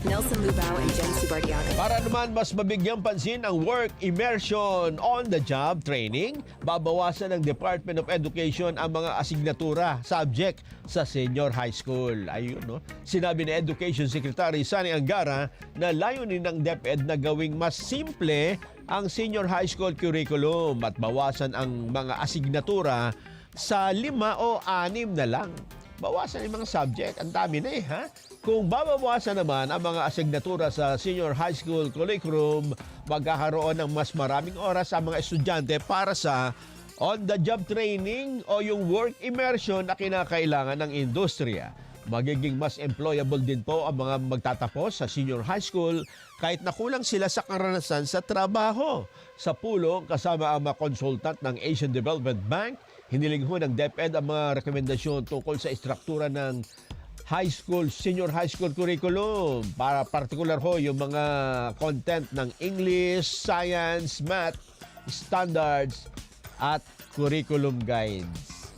with Nelson Lubao and Jen Subardiaga. Para naman mas mabigyang pansin ang work immersion on the job training, babawasan ng Department of Education ang mga asignatura, subject sa senior high school. Ayun, no? Sinabi ni Education Secretary Sani Angara na layunin ng DepEd na gawing mas simple ang senior high school curriculum at bawasan ang mga asignatura sa 5 o 6 na lang. Bawasan yung mga subject. Ang dami na ha? Kung babawasan naman ang mga asignatura sa senior high school curriculum, magkakaroon ng mas maraming oras ang mga estudyante para sa on-the-job training o yung work immersion na kinakailangan ng industriya. Magiging mas employable din po ang mga magtatapos sa senior high school kahit nakulang sila sa karanasan sa trabaho. Sa pulong kasama ang mga consultant ng Asian Development Bank, hiniling ho ng DepEd ang mga rekomendasyon tungkol sa istruktura ng senior high school curriculum. Para particular ho yung mga content ng English, Science, Math, Standards at Curriculum Guides.